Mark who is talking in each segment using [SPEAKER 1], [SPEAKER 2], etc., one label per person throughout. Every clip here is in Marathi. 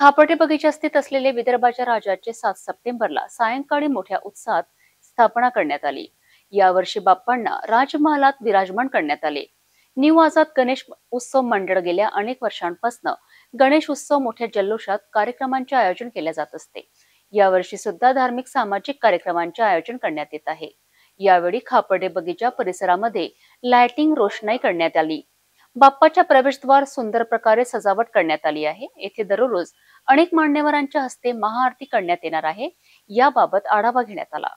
[SPEAKER 1] खापर्डे बगीचा स्थित असलेले विदर्भाच्या राजाचे 7 सप्टेंबरला सायंकाळी मोठ्या उत्साहात स्थापना करण्यात आली। यावर्षी बाप्पांना राजमहालात विराजमान करण्यात आले। न्यू आझाद गणेश उत्सव मंडळ गेल्या अनेक वर्षांपासून गणेश उत्सव मोठ्या जल्लोषात कार्यक्रमांचे आयोजन केले जात असते। यावर्षी सुद्धा धार्मिक सामाजिक कार्यक्रमांचे आयोजन करण्यात येत आहे। यावेळी खापर्डे बगीचा परिसरामध्ये लाइटिंग रोषणाई करण्यात आली। बाप्पाच्या प्रवेशद्वार सुंदर प्रकारे सजावट करण्यात आली आहे। येथे दररोज अनेक मान्यवरांच्या हस्ते महाआरती करण्यात येणार आहे। याबाबत आढावा घेण्यात आला।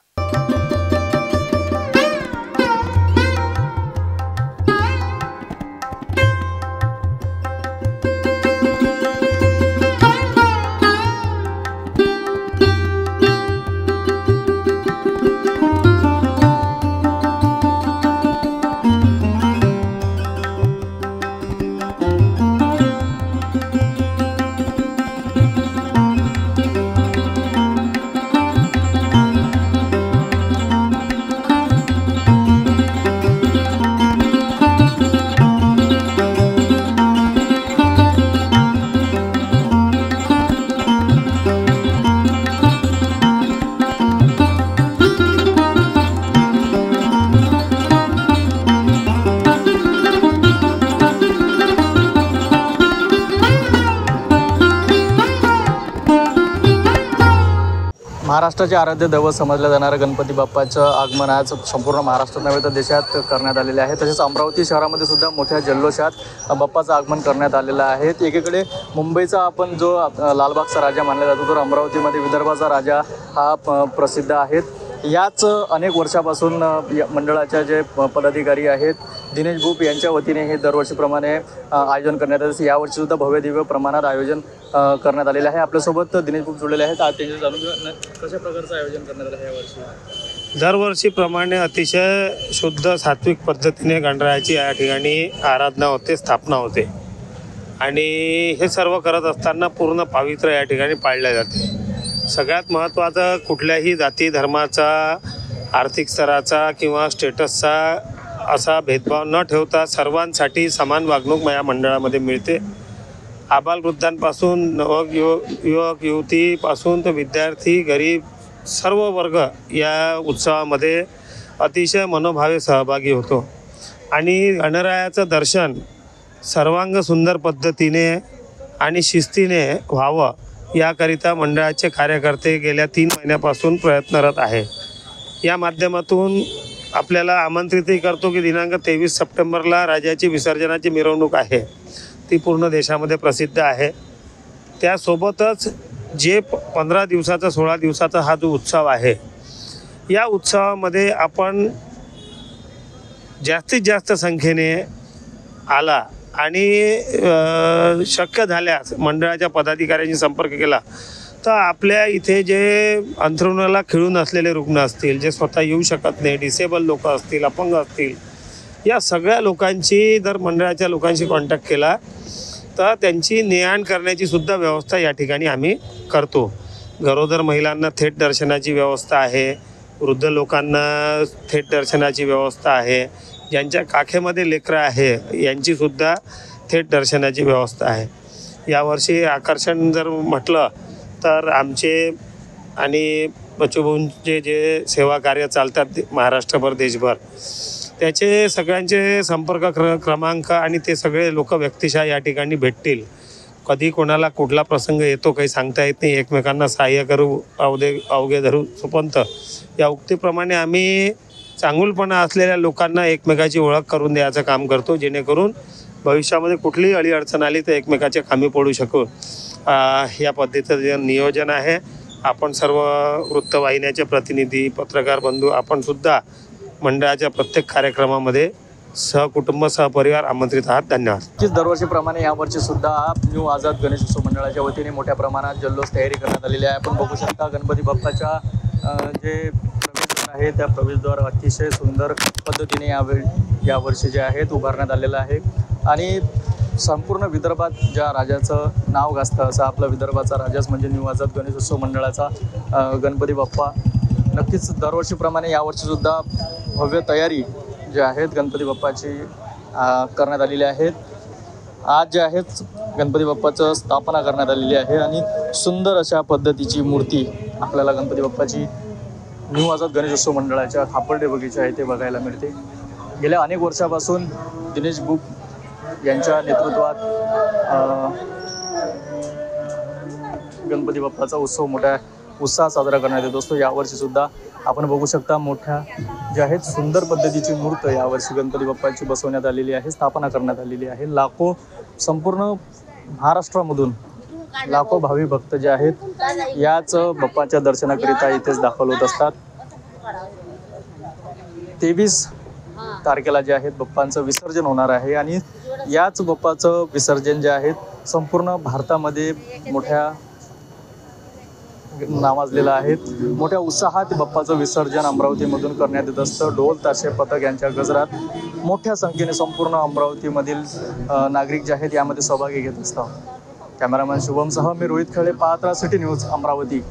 [SPEAKER 2] महाराष्ट्राचे आराध्य दैवत समजल्या जाणाऱ्या गणपती बाप्पाचं आगमन आज संपूर्ण महाराष्ट्रात नव्हे तर देशात करण्यात आलेले आहे। तसेच अमरावती शहरामध्ये सुद्धा मोठ्या जल्लोषात बाप्पाचं आगमन करण्यात आलेलं आहे। एकीकडे मुंबईचा आपण जो लालबागचा राजा मानला जातो तर अमरावतीमध्ये विदर्भाचा राजा हा प्रसिद्ध आहे। याच अनेक वर्षापासून मंडळाच्या जे पदाधिकारी आहेत दिनेश भूप यांच्या वतीने हे दरवर्षीप्रमाणे आयोजन करण्यात आले। यावर्षी सुद्धा भव्य दिव्य प्रमाणात आयोजन करण्यात आलेले आहे। आपल्यासोबत दिनेश भूप जोडलेले आहेत। आज त्यांच्या जाणून घेऊया कशा प्रकारचं आयोजन करण्यात आलं यावर्षी।
[SPEAKER 3] दरवर्षीप्रमाणे अतिशय शुद्ध सात्विक पद्धतीने गणरायाची या ठिकाणी आराधना होते, स्थापना होते आणि हे सर्व करत असताना पूर्ण पावित्र्य या ठिकाणी पाळले जाते। सगळ्यात महत्त्वाचं कुठल्याही जाती धर्माचा, आर्थिक स्तराचा किंवा स्टेटसचा असा भेदभाव न ठेवता सर्वांसाठी समान वागणूक या मंडळामध्ये मिळते। आबालवृद्धांपासून युवक युवतीपासून तर विद्यार्थी गरीब सर्व वर्ग या उत्सवामध्ये अतिशय मनोभावे सहभागी होतो आणि गणरायाचं दर्शन सर्वांग सुंदर पद्धतीने आणि शिस्तीने व्हावं याकरिता मंडळाचे कार्यकर्ते गेल्या 3 महिन्यापासून प्रयत्नरत आहे। या माध्यमातून आपल्याला आमंत्रितही करतो की दिनांक 23 सप्टेंबरला राजाची विसर्जनाची मिरवणूक आहे, ती पूर्ण देशामध्ये प्रसिद्ध आहे। त्यासोबतच जे 15 दिवसाचा 16 दिवसाचा हा जो उत्सव आहे या उत्सवामध्ये आपण जास्तीत जास्त संख्येने आला आणि शक्य झाल्यास मंडळाच्या पदाधिकाऱ्यांशी संपर्क केला तर आपल्या इथे जे अंथरुणाला खिळून असलेले रुग्ण असतील, जे स्वतः येऊ शकत नाही, डिसेबल लोक असतील, अपंग असतील, या सगळ्या लोकांची जर मंडळाच्या लोकांशी कॉन्टॅक्ट केला तर त्यांची ने-आण करण्याची सुद्धा व्यवस्था या ठिकाणी आम्ही करतो। गरोदर महिलांना थेट दर्शनाची व्यवस्था आहे, वृद्ध लोकांना थेट दर्शनाची व्यवस्था आहे, ज्यांच्या काखेमध्ये लेकरं आहे यांचीसुद्धा थेट दर्शनाची व्यवस्था आहे। यावर्षी आकर्षण जर म्हटलं तर आमचे आणि बच्चूभाऊंचे जे सेवा कार्य चालतात महाराष्ट्रभर देशभर त्याचे सगळ्यांचे संपर्क क्रमांक आणि ते सगळे लोक व्यक्तिशः या ठिकाणी भेटतील। कधी कोणाला कुठला प्रसंग येतो काही सांगता येत नाही, एकमेकांना सहाय्य करू अवघे धरू सुपंत या उक्तीप्रमाणे आम्ही चांगुलपणा असलेल्या लोकांना एकमेकाची ओळख करून द्यायचं काम करतो, जेणेकरून भविष्यामध्ये कुठलीही अडीअडचण आली तर एकमेकाच्या कामी पडू शकू। या पद्धतीचं जे नियोजन आहे आपण सर्व वृत्तवाहिन्याचे प्रतिनिधी, पत्रकार बंधू आपण सुद्धा मंडळाच्या प्रत्येक कार्यक्रमामध्ये सहकुटुंब सहपरिवार आमंत्रित आहात। धन्यवाद।
[SPEAKER 2] दरवर्षीप्रमाणे यावर्षी सुद्धा न्यू आझाद गणेश उत्सव मंडळाच्या वतीने मोठ्या प्रमाणात जल्लोष तयारी करण्यात आलेली आहे। आपण बघू शकता गणपती बाप्पाच्या जे प्रवेशद्वार आहे त्या प्रवेशद्वार अतिशय सुंदर पद्धतीने यावर्षी जे आहेत उभारण्यात आलेलं आहे आणि संपूर्ण विदर्भात ज्या राजाचं नाव गाजतं असा आपला विदर्भाचा राजाच म्हणजे न्यू आझाद गणेश उत्सव मंडळाचा गणपती बाप्पा। नक्कीच दरवर्षीप्रमाणे यावर्षीसुद्धा भव्य तयारी जे आहेत गणपती बाप्पाची करण्यात आलेली आहेत। आज जे आहेत गणपती बाप्पाचं स्थापना करण्यात आलेली आहे आणि सुंदर अशा पद्धतीची मूर्ती आपल्याला गणपती बाप्पाची न्यू आझाद गणेशोत्सव मंडळाच्या खापर्डे बगीचा येथे बघायला मिळते. गेल्या अनेक वर्षापासून दिनेश बुक यांच्या नेतृत्वात गणपती बाप्पाचा उत्सव मोठ्या उत्साहात साजरा करण्यात येत असतो. यावर्षी सुद्धा आपण बघू शकता मोठ्या जे आहेत सुंदर पद्धतीची मूर्त यावर्षी गणपती बाप्पाची बसवण्यात आलेली आहे, स्थापना करण्यात आलेली आहे. लाखो संपूर्ण महाराष्ट्रामधून लाखो भावी भक्त जे आहेत याच बाप्पाच्या दर्शनाकरिता इथेच दाखल होत असतात. 23 तारखेला जे आहेत बाप्पांचं विसर्जन होणार आहे आणि याच बाप्पाचं विसर्जन जे आहेत संपूर्ण भारतामध्ये मोठ्या नावाजलेलं आहे. मोठ्या उत्साहात बाप्पाचं विसर्जन अमरावतीमधून करण्यात येत असतं. ढोल ताशे पथक यांच्या गजरात मोठ्या संख्येने संपूर्ण अमरावतीमधील नागरिक जे आहेत यामध्ये सहभागी घेत असतात. कॅमेरामॅन शुभमसह मी रोहित खळे, पाहत रहा सिटी न्यूज अमरावती.